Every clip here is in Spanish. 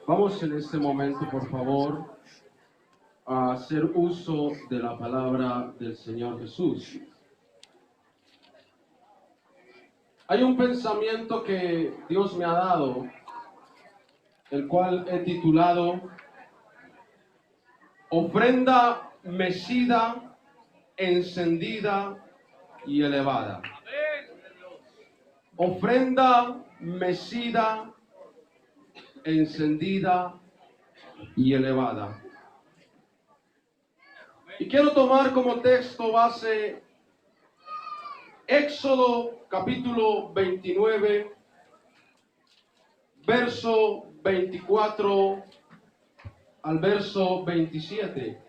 Vamos en este momento, por favor, a hacer uso de la palabra del Señor Jesús. Hay un pensamiento que Dios me ha dado, el cual he titulado Ofrenda mecida, encendida y elevada. Ofrenda mecida, encendida y elevada. Y quiero tomar como texto base Éxodo capítulo 29, verso 24 al verso 27.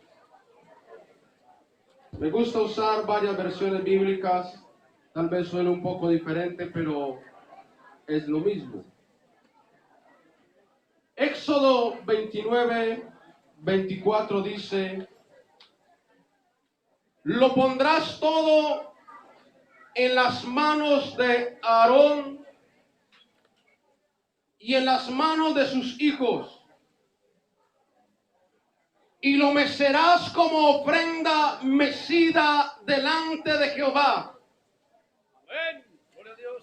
Me gusta usar varias versiones bíblicas, tal vez suene un poco diferente, pero es lo mismo. Éxodo 29, 24 dice: lo pondrás todo en las manos de Aarón y en las manos de sus hijos, y lo mecerás como ofrenda mecida delante de Jehová.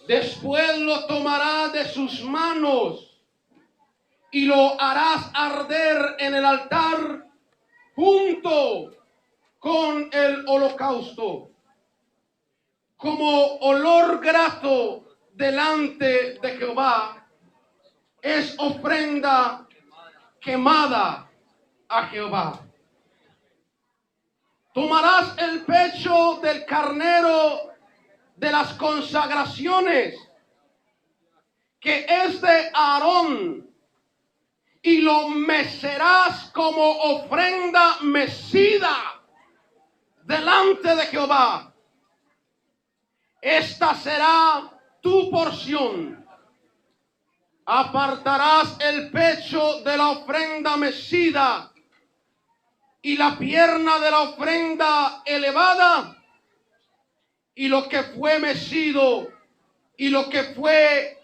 Después lo tomarás de sus manos y lo harás arder en el altar junto con el holocausto, como olor grato delante de Jehová. Es ofrenda quemada a Jehová. Tomarás el pecho del carnero de las consagraciones, que es de Aarón, y lo mecerás como ofrenda mecida delante de Jehová. Esta será tu porción. Apartarás el pecho de la ofrenda mecida y la pierna de la ofrenda elevada, y lo que fue mecido y lo que fue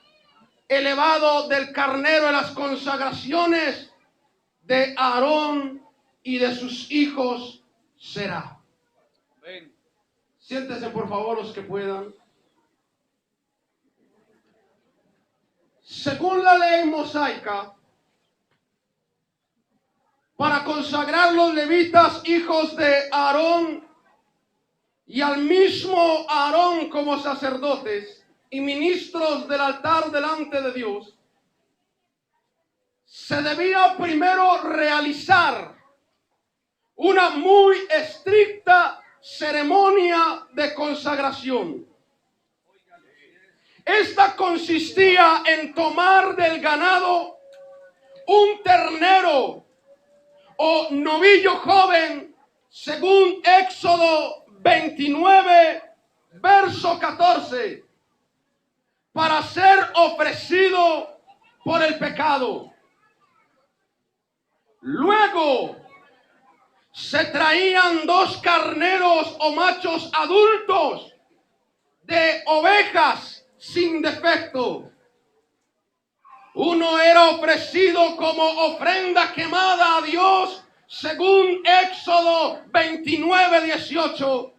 elevado del carnero de las consagraciones de Aarón y de sus hijos será. Amén. Siéntense por favor los que puedan. Según la ley mosaica, para consagrar los levitas hijos de Aarón y al mismo Aarón como sacerdotes y ministros del altar delante de Dios, se debía primero realizar una muy estricta ceremonia de consagración. Esta consistía en tomar del ganado un ternero o novillo joven, según Éxodo 29, verso 14, para ser ofrecido por el pecado. Luego se traían 2 carneros o machos adultos de ovejas sin defecto. Uno era ofrecido como ofrenda quemada a Dios, según Éxodo 29, 18.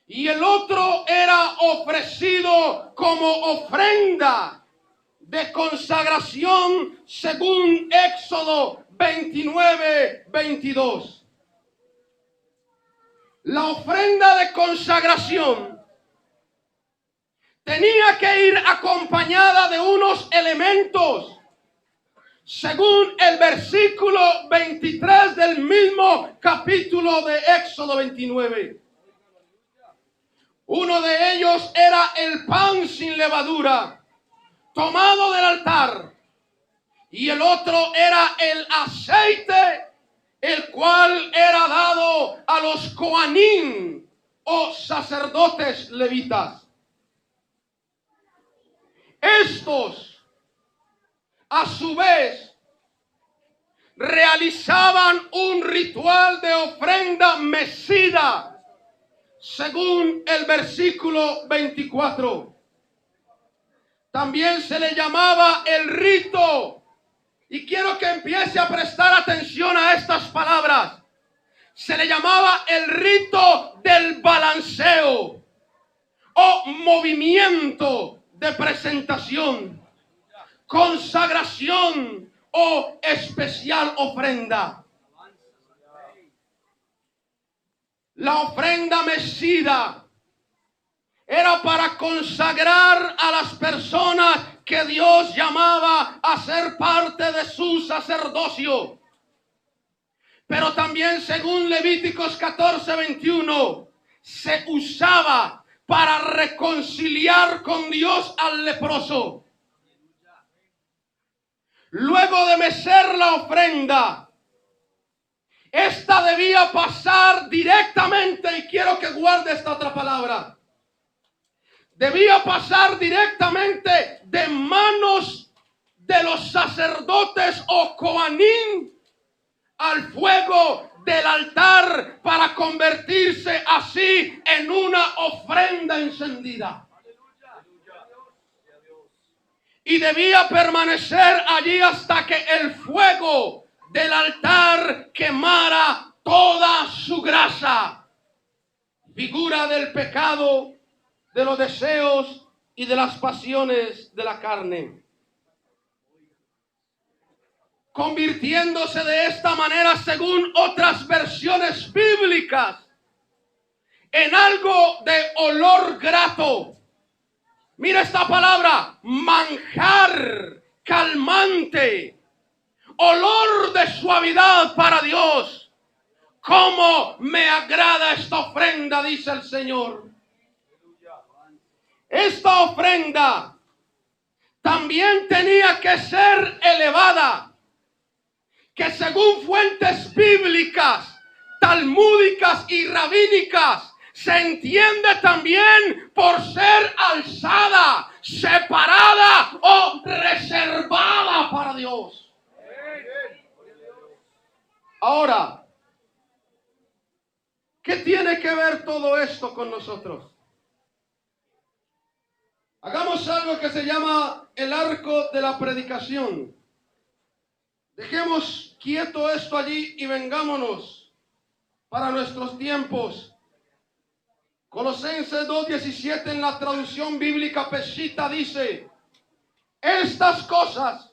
Y el otro era ofrecido como ofrenda de consagración, según Éxodo 29, 22. La ofrenda de consagración tenía que ir acompañada de unos elementos, según el versículo 23 del mismo capítulo de Éxodo 29. Uno de ellos era el pan sin levadura, tomado del altar, y el otro era el aceite, el cual era dado a los coanín o sacerdotes levitas. Estos, a su vez, realizaban un ritual de ofrenda mecida, según el versículo 24. También se le llamaba el rito Y quiero que empiece a prestar atención a estas palabras. Se le llamaba el rito del balanceo o movimiento de presentación, consagración o especial ofrenda. La ofrenda mecida era para consagrar a las personas que Dios llamaba a ser parte de su sacerdocio. Pero también, según Levíticos 14:21, se usaba para reconciliar con Dios al leproso. Luego de mecer la ofrenda, esta debía pasar directamente, y quiero que guarde esta otra palabra, debía pasar directamente de manos de los sacerdotes o coanín al fuego del altar para convertirse así en una ofrenda encendida. Y debía permanecer allí hasta que el fuego del altar quemara toda su grasa, figura del pecado, de los deseos y de las pasiones de la carne, convirtiéndose de esta manera, según otras versiones bíblicas, en algo de olor grato. Mira esta palabra: manjar, calmante, olor de suavidad para Dios. ¿Cómo me agrada esta ofrenda?, dice el Señor. Esta ofrenda también tenía que ser elevada, que según fuentes bíblicas, talmúdicas y rabínicas, se entiende también por ser alzada, separada o reservada para Dios. Ahora, ¿qué tiene que ver todo esto con nosotros? Hagamos algo que se llama el arco de la predicación. Dejemos quieto esto allí y vengámonos para nuestros tiempos. Colosenses 2:17 en la traducción bíblica Peshitta dice: estas cosas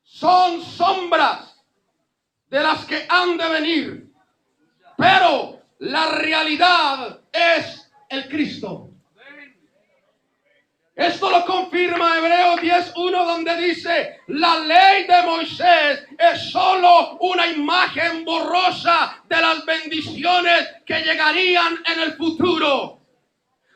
son sombras de las que han de venir, pero la realidad es el Cristo. Esto lo confirma Hebreos 10:1, donde dice: la ley de Moisés es solo una imagen borrosa de las bendiciones que llegarían en el futuro.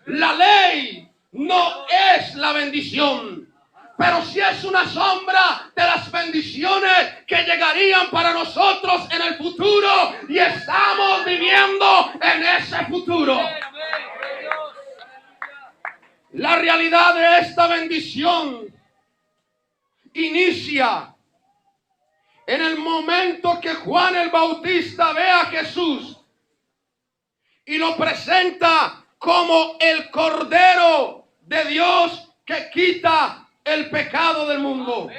La ley no es la bendición, pero sí es una sombra de las bendiciones que llegarían para nosotros en el futuro, y estamos viviendo en ese futuro. La realidad de esta bendición inicia en el momento que Juan el Bautista ve a Jesús y lo presenta como el Cordero de Dios que quita el pecado del mundo.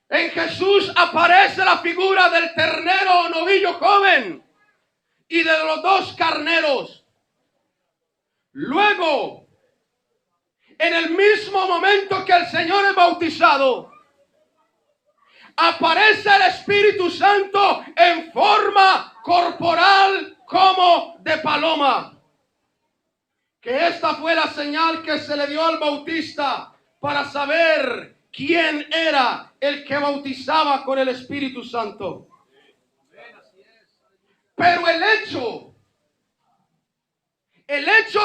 En Jesús aparece la figura del ternero o novillo joven y de los dos carneros. Luego, en el mismo momento que el Señor es bautizado, aparece el Espíritu Santo en forma corporal como de paloma. Que esta fue la señal que se le dio al Bautista para saber quién era el que bautizaba con el Espíritu Santo. Pero el hecho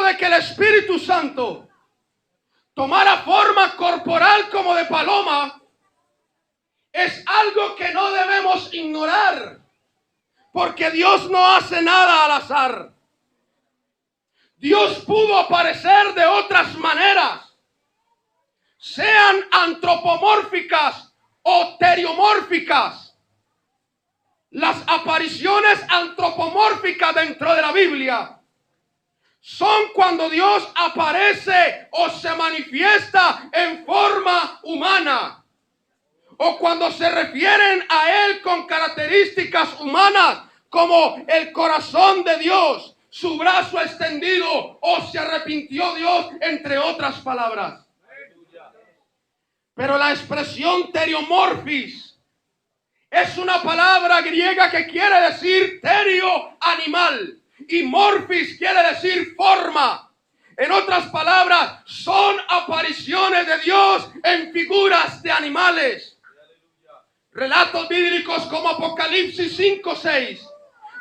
de que el Espíritu Santo tomara forma corporal como de paloma es algo que no debemos ignorar, porque Dios no hace nada al azar. Dios pudo aparecer de otras maneras, sean antropomórficas o teriomórficas. Las apariciones antropomórficas dentro de la Biblia son cuando Dios aparece o se manifiesta en forma humana. o cuando se refieren a Él con características humanas, como el corazón de Dios, su brazo extendido, o se arrepintió Dios, entre otras palabras. Pero la expresión teriomorphis es una palabra griega que quiere decir terio, animal, y morphis quiere decir forma. En otras palabras, son apariciones de Dios en figuras de animales. Relatos bíblicos como Apocalipsis 5:6,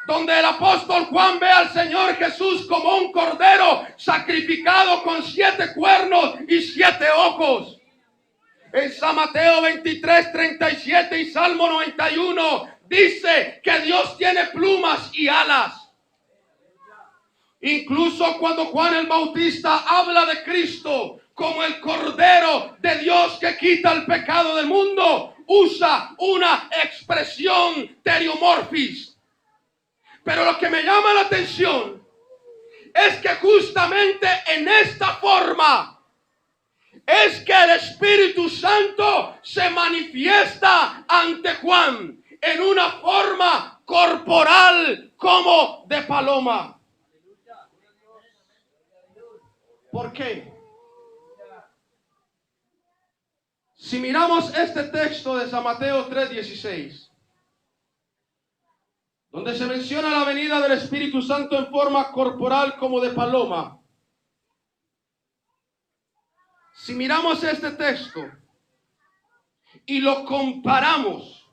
donde el apóstol Juan ve al Señor Jesús como un cordero sacrificado con 7 cuernos y 7 ojos. En San Mateo 23:37 y Salmo 91 dice que Dios tiene plumas y alas. Incluso cuando Juan el Bautista habla de Cristo como el Cordero de Dios que quita el pecado del mundo, usa una expresión teriomorphis. Pero lo que me llama la atención es que justamente en esta forma es que el Espíritu Santo se manifiesta ante Juan en una forma corporal como de paloma. ¿Por qué? Si miramos este texto de San Mateo 3:16, donde se menciona la venida del Espíritu Santo en forma corporal como de paloma. Si miramos este texto y lo comparamos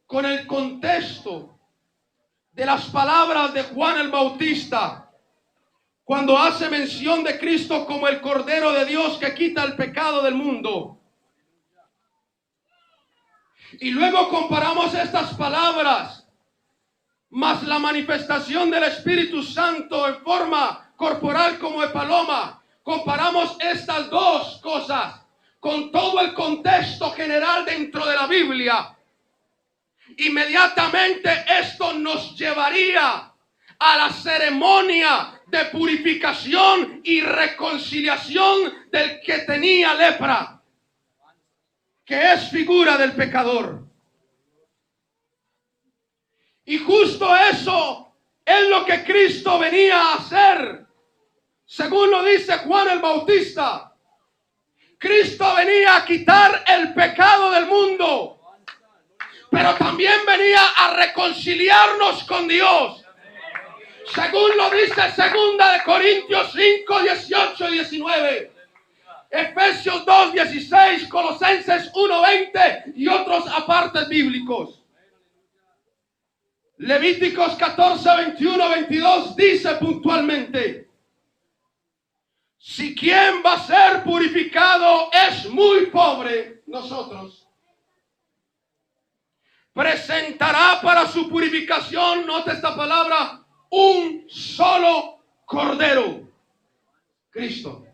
con el contexto de las palabras de Juan el Bautista, cuando hace mención de Cristo como el Cordero de Dios que quita el pecado del mundo, y luego comparamos estas palabras más la manifestación del Espíritu Santo en forma corporal como de paloma, comparamos estas dos cosas con todo el contexto general dentro de la Biblia, inmediatamente esto nos llevaría a la ceremonia de purificación y reconciliación del que tenía lepra, que es figura del pecador. Y justo eso es lo que Cristo venía a hacer, según lo dice Juan el Bautista. Cristo venía a quitar el pecado del mundo, pero también venía a reconciliarnos con Dios, según lo dice 2 Corintios 5, 18 y 19, Efesios 2, 16, Colosenses 1, 20 y otros apartes bíblicos. Levíticos 14, 21, 22 dice puntualmente: si quien va a ser purificado es muy pobre, nosotros, presentará para su purificación, note esta palabra, un solo cordero, Cristo.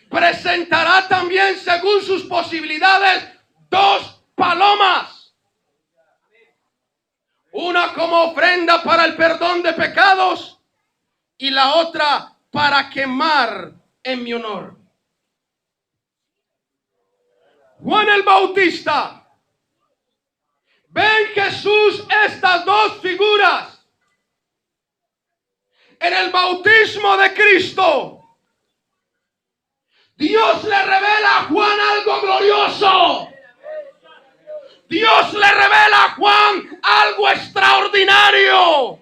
Presentará también, según sus posibilidades, 2 palomas. Una como ofrenda para el perdón de pecados y la otra para quemar en mi honor. Juan el Bautista ve en Jesús estas 2 figuras. En el bautismo de Cristo, Dios le revela a Juan algo glorioso. Dios le revela a Juan algo extraordinario.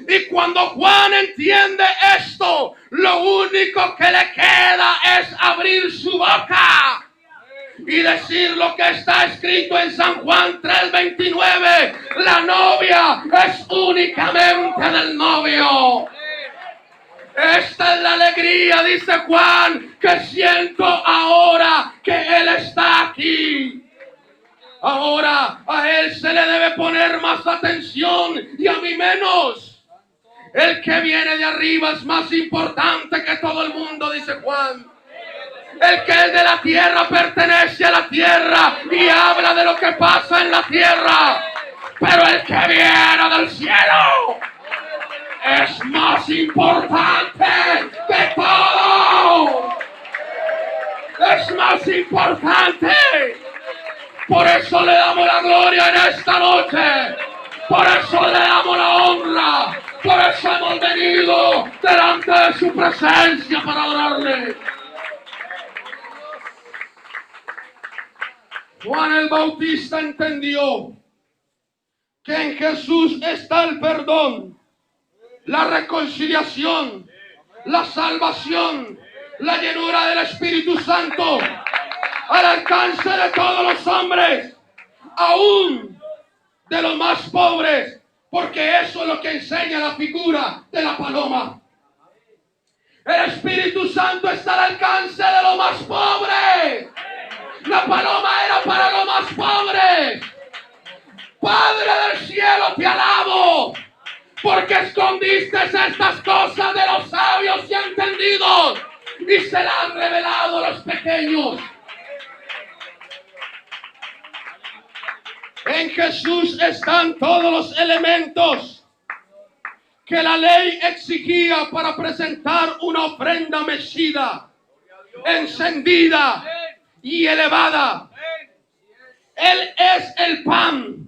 Y cuando Juan entiende esto, lo único que le queda es abrir su boca y decir lo que está escrito en San Juan 3:29. La novia es únicamente del novio. Esta es la alegría, dice Juan, que siento ahora que Él está aquí. Ahora a Él se le debe poner más atención y a mí menos. El que viene de arriba es más importante que todo el mundo, dice Juan. El que es de la tierra pertenece a la tierra y habla de lo que pasa en la tierra. Pero el que viene del cielo es más importante que todo. es más importante. Por eso le damos la gloria en esta noche. Por eso le damos la honra. Por eso hemos venido delante de su presencia para adorarle. Juan el Bautista entendió que en Jesús está el perdón, la reconciliación, la salvación, la llenura del Espíritu Santo al alcance de todos los hombres, aún de los más pobres, porque eso es lo que enseña la figura de la paloma. El Espíritu Santo está al alcance de los más pobres. La paloma era para los más pobres. Padre del cielo, te alabo, porque escondiste estas cosas de los sabios y entendidos y se las has revelado a los pequeños. En Jesús están todos los elementos que la ley exigía para presentar una ofrenda mecida, encendida y elevada. Él es el pan,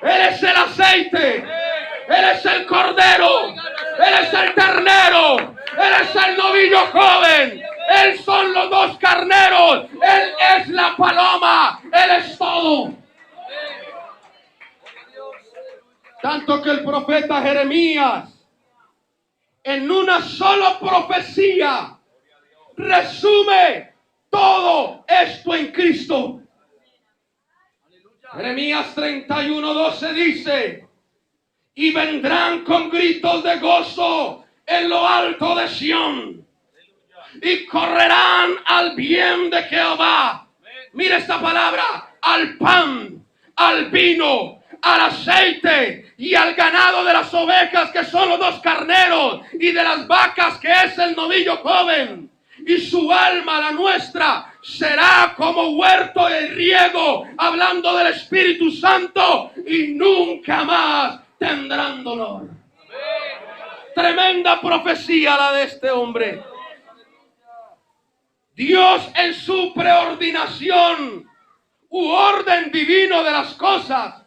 Él es el aceite, Él es el cordero, Él es el ternero, Él es el novillo joven, Él son los dos carneros, Él es la paloma, Él es todo. Tanto que el profeta Jeremías, en una sola profecía, resume todo esto en Cristo. Jeremías 31:12 dice: y vendrán con gritos de gozo en lo alto de Sión, y correrán al bien de Jehová. Mira esta palabra: al pan, al vino, al aceite y al ganado de las ovejas, que son los dos carneros, y de las vacas, que es el novillo joven. Y su alma, la nuestra, será como huerto de riego, hablando del Espíritu Santo, y nunca más tendrán dolor. Tremenda profecía la de este hombre. Dios, en su preordinación u orden divino de las cosas,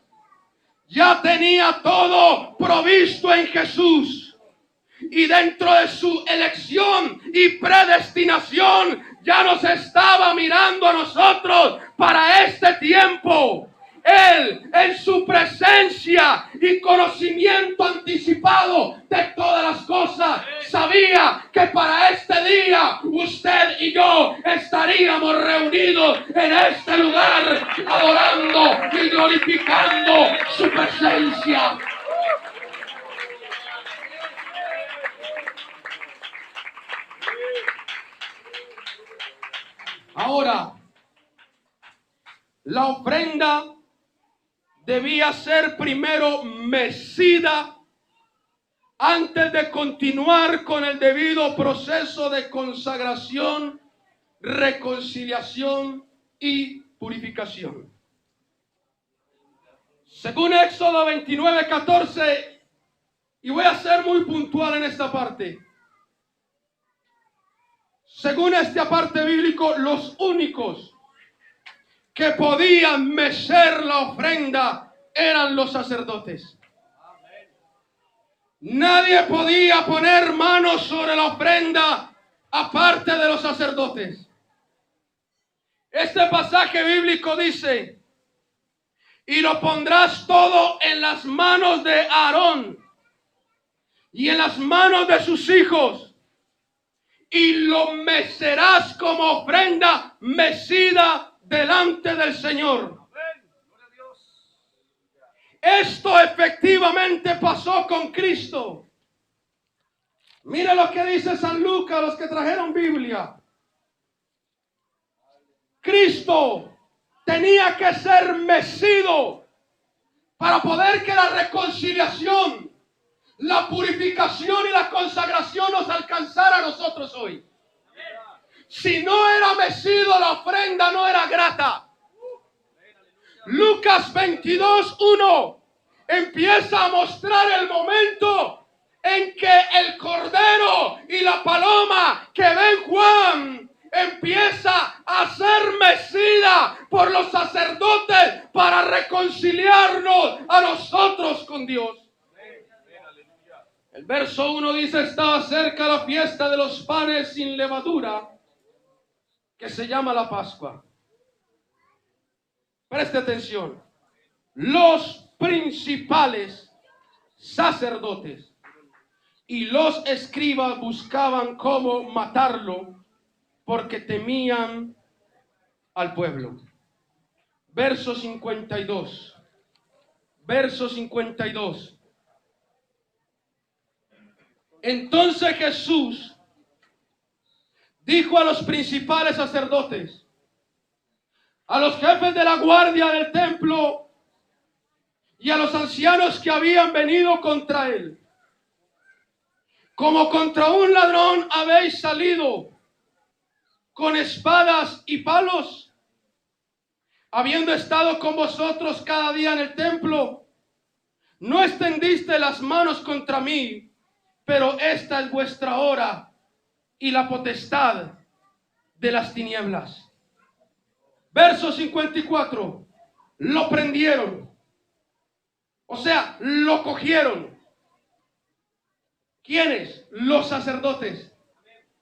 ya tenía todo provisto en Jesús. Y dentro de su elección y predestinación, ya nos estaba mirando a nosotros para este tiempo. Él, en su presencia y conocimiento anticipado de todas las cosas, sabía que para este día usted y yo estaríamos reunidos en este lugar, adorando y glorificando su presencia. Ahora, la ofrenda debía ser primero mecida antes de continuar con el debido proceso de consagración, reconciliación y purificación. Según Éxodo 29:14, y voy a ser muy puntual en esta parte. Según esta parte bíblico, los únicos que podían mecer la ofrenda eran los sacerdotes. Nadie podía poner manos sobre la ofrenda aparte de los sacerdotes. Este pasaje bíblico dice: y lo pondrás todo en las manos de Aarón y en las manos de sus hijos, y lo mecerás como ofrenda mecida delante del Señor. Esto efectivamente pasó con Cristo. Mire lo que dice San Lucas, los que trajeron Biblia. Cristo tenía que ser mecido para poder que la reconciliación, la purificación y la consagración nos alcanzara a nosotros hoy. Si no era mecido, la ofrenda no era grata. Lucas 22:1 empieza a mostrar el momento en que el cordero y la paloma que ven Juan empieza a ser mecida por los sacerdotes para reconciliarnos a nosotros con Dios. El verso 1 dice: estaba cerca la fiesta de los panes sin levadura, que se llama la Pascua. Preste atención. Los principales sacerdotes y los escribas buscaban cómo matarlo, porque temían al pueblo. Verso 52. Verso 52. Entonces Jesús dijo a los principales sacerdotes, a los jefes de la guardia del templo y a los ancianos que habían venido contra él: como contra un ladrón habéis salido con espadas y palos, habiendo estado con vosotros cada día en el templo. No extendiste las manos contra mí, pero esta es vuestra hora y la potestad de las tinieblas. Verso 54. Lo prendieron. O sea, lo cogieron. ¿Quiénes? Los sacerdotes.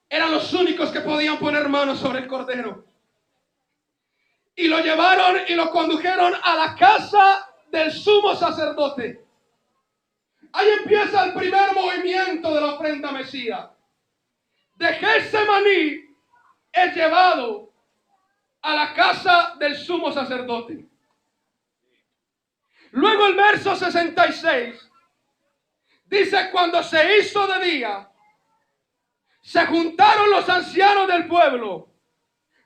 Eran los únicos que podían poner manos sobre el cordero. Y lo llevaron y lo condujeron a la casa del sumo sacerdote. Ahí empieza el primer movimiento de la ofrenda mesía. De Getsemaní es llevado a la casa del sumo sacerdote. Luego el verso 66 dice: cuando se hizo de día, se juntaron los ancianos del pueblo,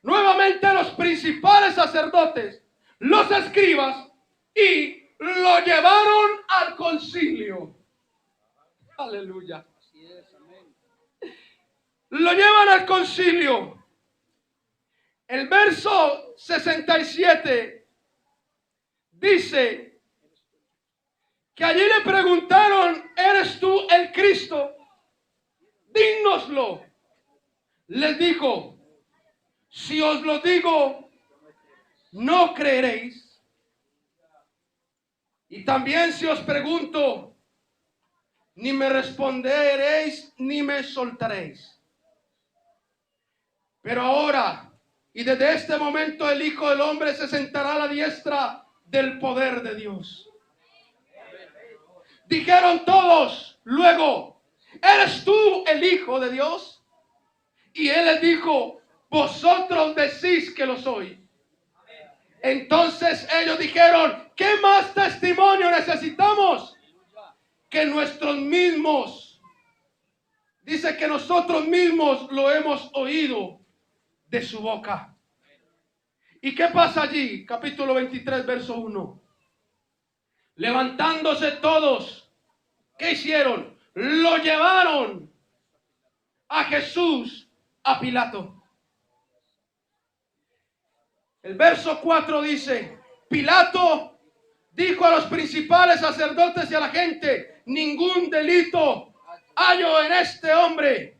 nuevamente los principales sacerdotes, los escribas, y lo llevaron al concilio. Aleluya. Lo llevan al concilio. El verso 67 dice que allí le preguntaron: ¿eres tú el Cristo? Dínoslo. Les dijo: si os lo digo, no creeréis. Y también si os pregunto, ni me responderéis, ni me soltaréis. Pero ahora, y desde este momento, el Hijo del Hombre se sentará a la diestra del poder de Dios. Dijeron todos luego: ¿eres tú el Hijo de Dios? Y él les dijo: vosotros decís que lo soy. Entonces ellos dijeron: ¿qué más testimonio necesitamos? Que nuestros mismos, dice que nosotros mismos lo hemos oído de su boca. ¿Y qué pasa allí? Capítulo 23, verso 1. Levantándose todos, ¿qué hicieron? Lo llevaron a Jesús a Pilato. El verso 4 dice: Pilato dijo a los principales sacerdotes y a la gente: ningún delito hallo en este hombre.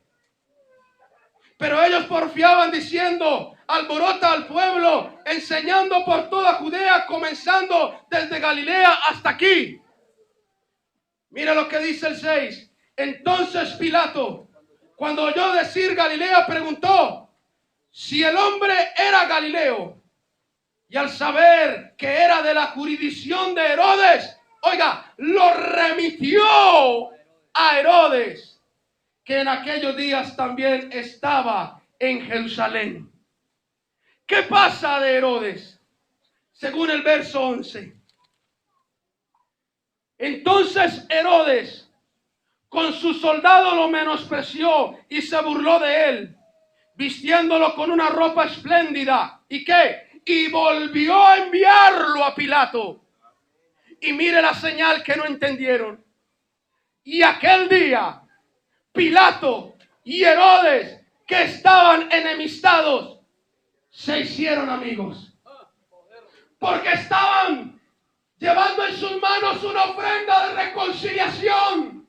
Pero ellos porfiaban diciendo: alborota al pueblo, enseñando por toda Judea, comenzando desde Galilea hasta aquí. Mira lo que dice el 6. Entonces Pilato, cuando oyó decir Galilea, preguntó si el hombre era Galileo. Y al saber que era de la jurisdicción de Herodes, oiga, lo remitió a Herodes, que en aquellos días también estaba en Jerusalén. ¿Qué pasa de Herodes? Según el verso 11. Entonces Herodes con sus soldados lo menospreció y se burló de él, vistiéndolo con una ropa espléndida. ¿Y qué? Y volvió a enviarlo a Pilato. Y mire la señal que no entendieron. Y aquel día, Pilato y Herodes, que estaban enemistados, se hicieron amigos. Porque estaban llevando en sus manos una ofrenda de reconciliación.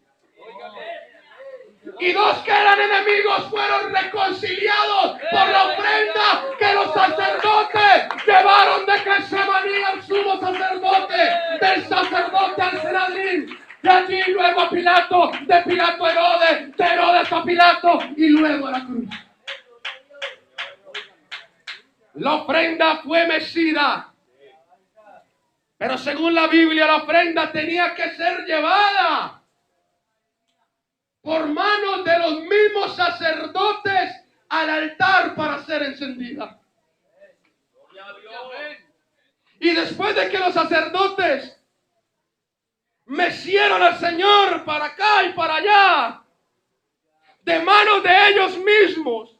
Y dos que eran enemigos fueron reconciliados por la ofrenda que los sacerdotes llevaron de Getsemaní al sumo sacerdote, del sacerdote al Sanedrín, de allí luego a Pilato, de Pilato a Herodes, de Herodes a Pilato y luego a la cruz. La ofrenda fue mecida, pero según la Biblia la ofrenda tenía que ser llevada por manos de los mismos sacerdotes al altar para ser encendida. Y después de que los sacerdotes mecieron al Señor para acá y para allá, de manos de ellos mismos,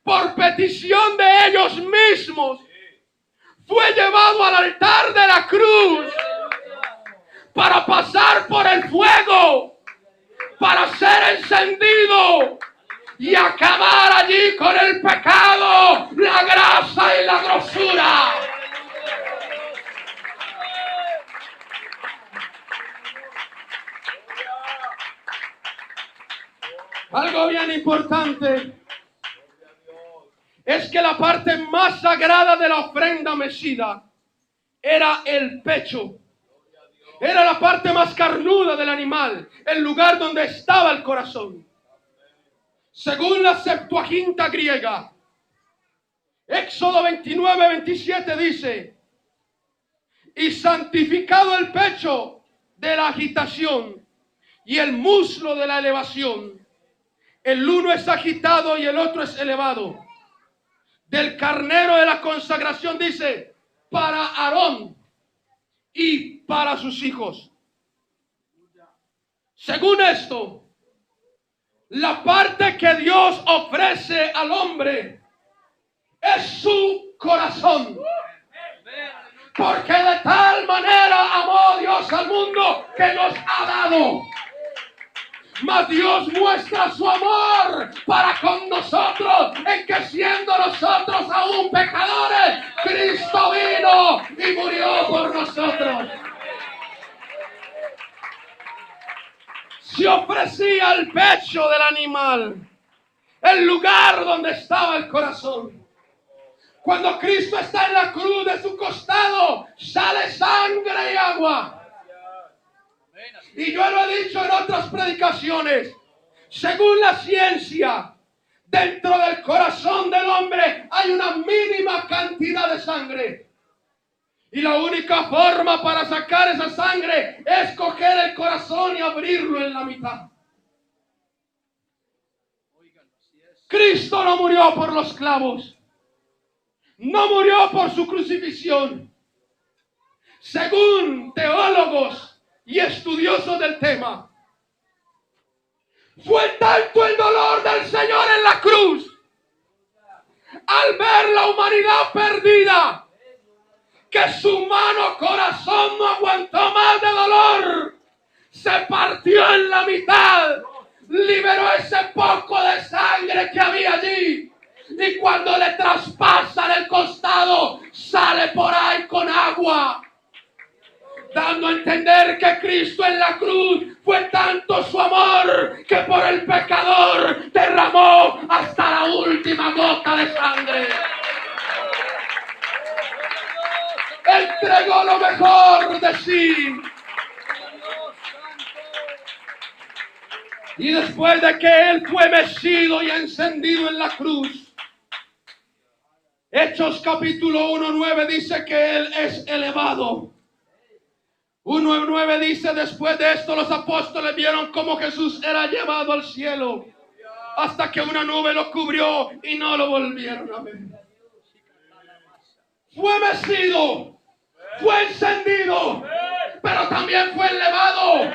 por petición de ellos mismos, fue llevado al altar de la cruz para pasar por el fuego, para ser encendido y acabar allí con el pecado, la grasa y la grosura. Algo bien importante es que la parte más sagrada de la ofrenda mecida era el pecho. Era la parte más carnuda del animal, el lugar donde estaba el corazón. Según la Septuaginta griega, Éxodo 29:27 dice: y santificado el pecho de la agitación y el muslo de la elevación, el uno es agitado y el otro es elevado. Del carnero de la consagración dice: para Aarón y para sus hijos. Según esto, la parte que Dios ofrece al hombre es su corazón. Porque de tal manera amó Dios al mundo que nos ha dado. Mas Dios muestra su amor para con nosotros en que siendo nosotros aún pecadores, Cristo vino y murió por nosotros. Se ofrecía el pecho del animal, el lugar donde estaba el corazón. Cuando Cristo está en la cruz, de su costado sale sangre y agua. Y yo lo he dicho en otras predicaciones, según la ciencia, dentro del corazón del hombre hay una mínima cantidad de sangre. Y la única forma para sacar esa sangre es coger el corazón y abrirlo en la mitad. Cristo no murió por los clavos, no murió por su crucifixión. Según teólogos y estudiosos del tema, fue tanto el dolor del Señor en la cruz al ver la humanidad perdida que su humano corazón no aguantó más de dolor, se partió en la mitad, liberó ese poco de sangre que había allí, y cuando le traspasan el costado sale por ahí con agua, dando a entender que Cristo en la cruz fue tanto su amor que por el pecador derramó hasta la última gota de sangre. Entregó lo mejor de sí. Y después de que Él fue mecido y encendido en la cruz, Hechos capítulo 1:9 dice que Él es elevado. 1:9 dice: después de esto los apóstoles vieron cómo Jesús era llevado al cielo, hasta que una nube lo cubrió y no lo volvieron a ver. Fue mecido, fue encendido, pero también fue elevado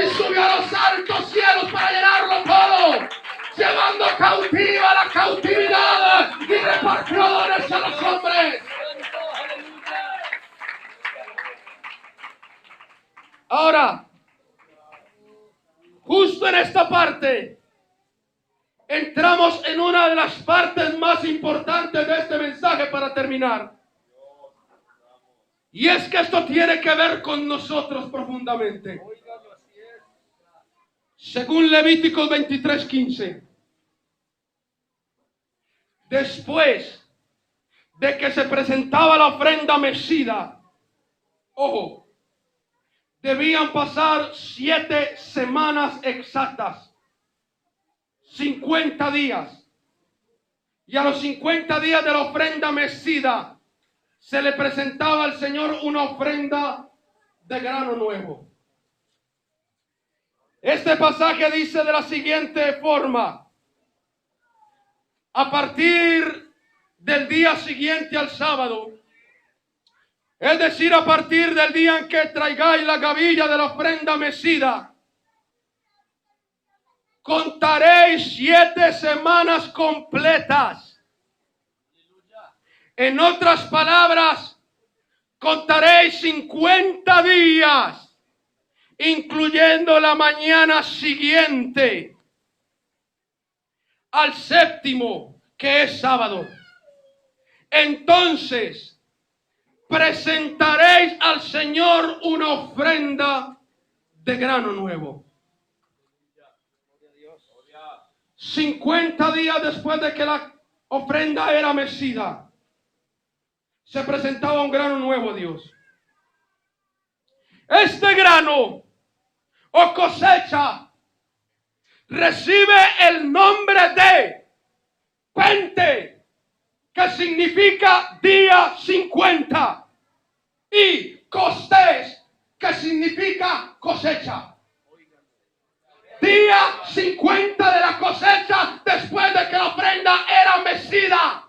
y subió a los altos cielos para llenarlo todo, llevando cautiva la cautividad y repartió dones a los hombres. Ahora, justo en esta parte, entramos en una de las partes más importantes de este mensaje para terminar. Y es que esto tiene que ver con nosotros profundamente. Según Levíticos 23:15. Después de que se presentaba la ofrenda mecida, ojo, debían pasar 7 semanas exactas, 50 días. Y a los 50 días de la ofrenda mecida, se le presentaba al Señor una ofrenda de grano nuevo. Este pasaje dice de la siguiente forma: a partir del día siguiente al sábado, es decir, a partir del día en que traigáis la gavilla de la ofrenda mecida, contaréis 7 semanas completas. En otras palabras, contaréis 50 días, incluyendo la mañana siguiente al séptimo, que es sábado. Entonces presentaréis al Señor una ofrenda de grano nuevo. 50 días después de que la ofrenda era mecida, se presentaba un grano nuevo a Dios. Este grano o cosecha recibe el nombre de Pente, que significa día 50, y Costés, que significa cosecha. Día 50 de la cosecha después de que la ofrenda era mecida.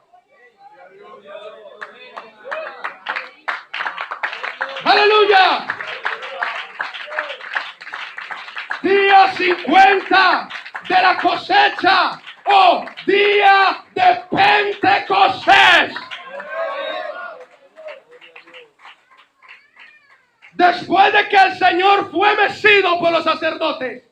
Aleluya. Día 50 de la cosecha o día de Pentecostés. Después de que el Señor fue mecido por los sacerdotes,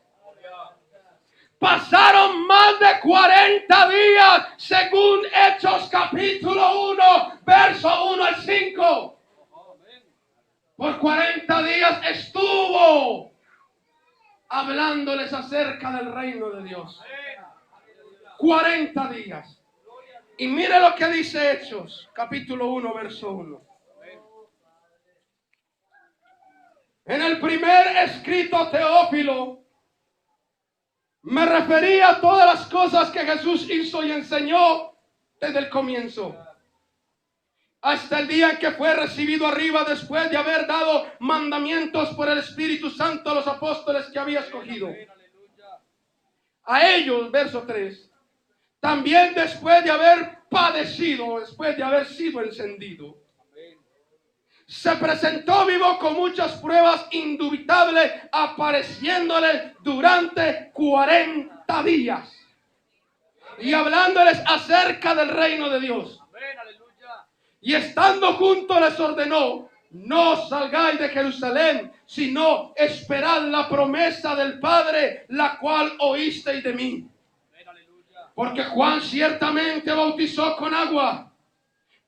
pasaron más de 40 días, según Hechos capítulo 1, verso 1 al 5. Por 40 días estuvo hablándoles acerca del reino de Dios. 40 días. Y mire lo que dice Hechos, capítulo 1, verso 1. En el primer escrito, Teófilo, me refería a todas las cosas que Jesús hizo y enseñó desde el comienzo, hasta el día en que fue recibido arriba, después de haber dado mandamientos por el Espíritu Santo a los apóstoles que había escogido. A ellos, verso 3, también después de haber padecido, después de haber sido encendido, se presentó vivo con muchas pruebas indubitables, apareciéndoles durante 40 días y hablándoles acerca del reino de Dios. Y estando juntos les ordenó: no salgáis de Jerusalén, sino esperad la promesa del Padre, la cual oísteis de mí. Porque Juan ciertamente bautizó con agua,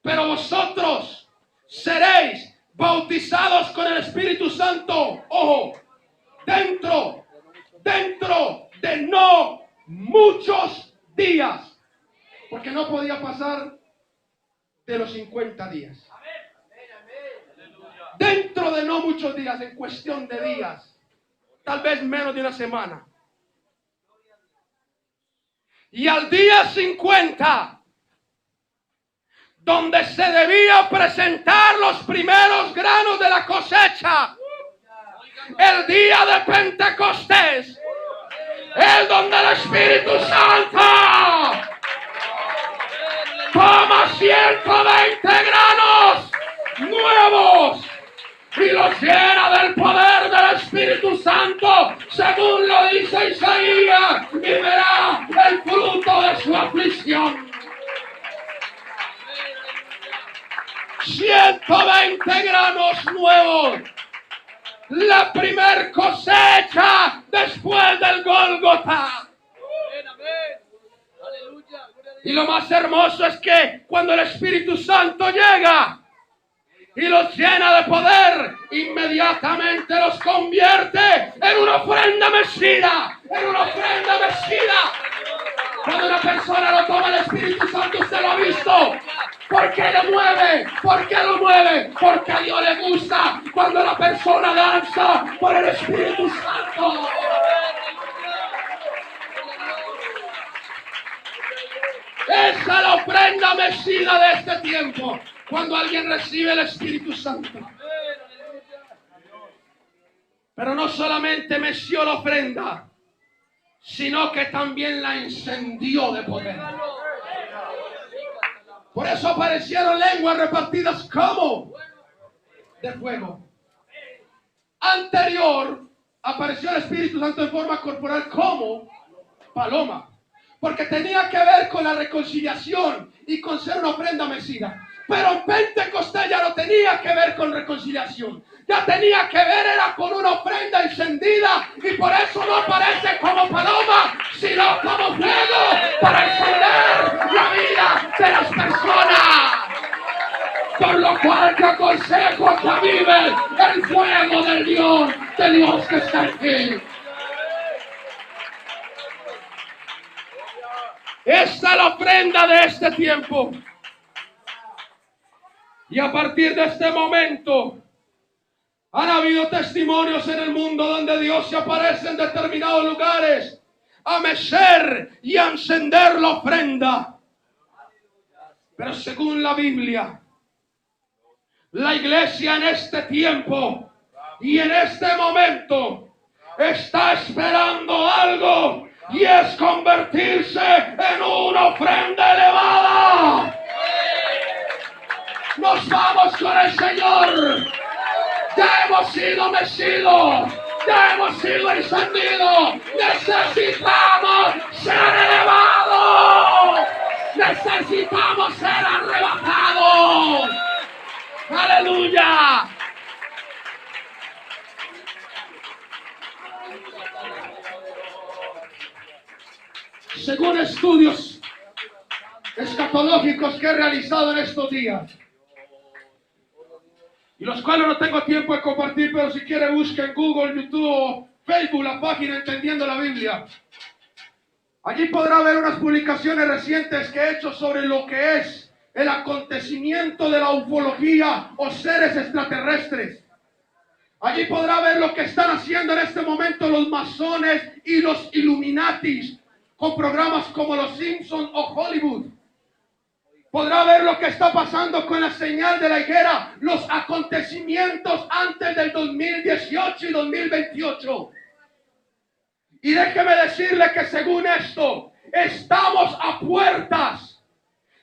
pero vosotros seréis bautizados con el Espíritu Santo. Ojo, dentro de no muchos días, porque no podía pasar de los 50 días. Dentro de no muchos días, en cuestión de días, tal vez menos de una semana. Y al día 50, donde se debía presentar los primeros granos de la cosecha, el día de Pentecostés, es donde el Espíritu Santo toma 120 granos nuevos y los llena del poder del Espíritu Santo, según lo dice Isaías, y verá el fruto de su aflicción. 120 granos nuevos. La primer cosecha después del Gólgota. Y lo más hermoso es que cuando el Espíritu Santo llega, y los llena de poder, inmediatamente los convierte en una ofrenda mecida, en una ofrenda mecida. Cuando una persona lo toma el Espíritu Santo, usted lo ha visto. ¿Por qué lo mueve? ¿Por qué lo mueve? Porque a Dios le gusta cuando la persona danza por el Espíritu Santo. Esa es la ofrenda mecida de este tiempo, cuando alguien recibe el Espíritu Santo. Pero no solamente meció la ofrenda, sino que también la encendió de poder. Por eso aparecieron lenguas repartidas como de fuego. Anterior apareció el Espíritu Santo en forma corporal como paloma, porque tenía que ver con la reconciliación y con ser una ofrenda mecida. Pero en Pentecostés ya no tenía que ver con reconciliación, ya tenía que ver, era con una ofrenda encendida, y por eso no aparece como paloma, sino como fuego, para encender la vida de las personas. Por lo cual te aconsejo que avives el fuego de Dios que está en ti. Esta es la ofrenda de este tiempo. Y a partir de este momento, han habido testimonios en el mundo donde Dios se aparece en determinados lugares a mecer y a encender la ofrenda. Pero según la Biblia, la iglesia en este tiempo y en este momento está esperando algo, y es convertirse en una ofrenda elevada. Nos vamos con el Señor. Ya hemos sido mecidos, ya hemos sido encendidos. Necesitamos ser elevados, necesitamos ser arrebatados. ¡Aleluya! Según estudios escatológicos que he realizado en estos días, y los cuales no tengo tiempo de compartir, pero si quiere busque en Google, YouTube o Facebook la página Entendiendo la Biblia. Allí podrá ver unas publicaciones recientes que he hecho sobre lo que es el acontecimiento de la ufología o seres extraterrestres. Allí podrá ver lo que están haciendo en este momento los masones y los Illuminatis con programas como Los Simpsons o Hollywood. Podrá ver lo que está pasando con la señal de la higuera, los acontecimientos antes del 2018 y 2028. Y déjeme decirle que según esto, estamos a puertas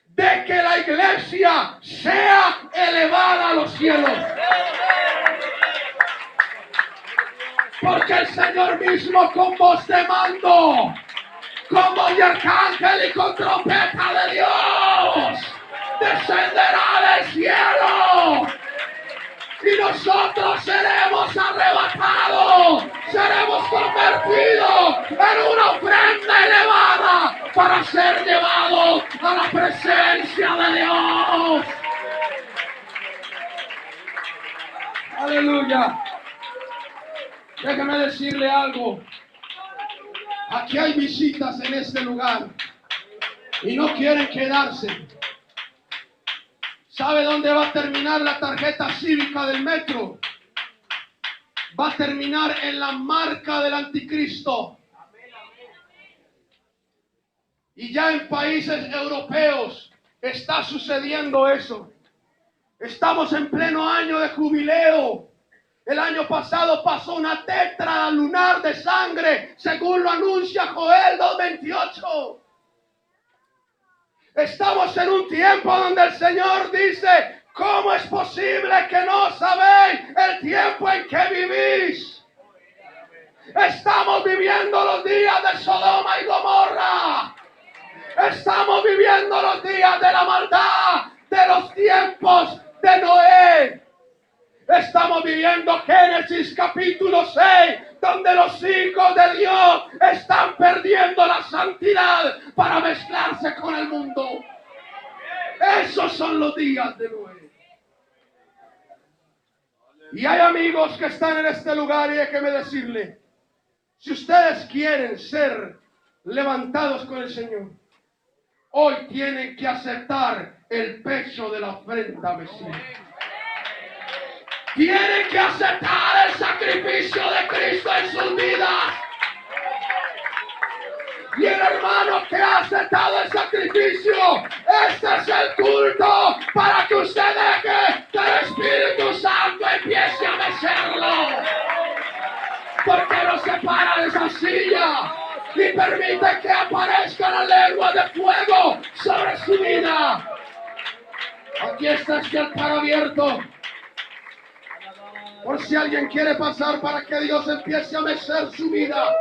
de que la iglesia sea elevada a los cielos. Porque el Señor mismo con voz de mando, con voz de arcángel y con trompeta de Dios, descenderá del cielo. Y nosotros seremos arrebatados, seremos convertidos en una ofrenda elevada para ser llevados a la presencia de Dios. Aleluya. Déjeme decirle algo. Aquí hay visitas en este lugar y no quieren quedarse. ¿Sabe dónde va a terminar la tarjeta cívica del metro? Va a terminar en la marca del anticristo. Y ya en países europeos está sucediendo eso. Estamos en pleno año de jubileo. El año pasado pasó una tetra lunar de sangre, según lo anuncia Joel 2:28. Estamos en un tiempo donde el Señor dice: ¿cómo es posible que no sabéis el tiempo en que vivís? Estamos viviendo los días de Sodoma y Gomorra. Estamos viviendo los días de la maldad, de los tiempos de Noé. Estamos viviendo Génesis capítulo 6, donde los hijos de Dios están perdiendo la santidad para mezclarse con el mundo. Esos son los días de Noé. Y hay amigos que están en este lugar y déjeme decirle, si ustedes quieren ser levantados con el Señor, hoy tienen que aceptar el peso de la ofrenda Mesías. Tienen que aceptar el sacrificio de Cristo en sus vidas. Y el hermano que ha aceptado el sacrificio, este es el culto para que usted deje que el Espíritu Santo empiece a mecerlo. Porque no se para de esa silla y permite que aparezca la lengua de fuego sobre su vida. Aquí está este altar abierto. Por si alguien quiere pasar para que Dios empiece a mecer su vida.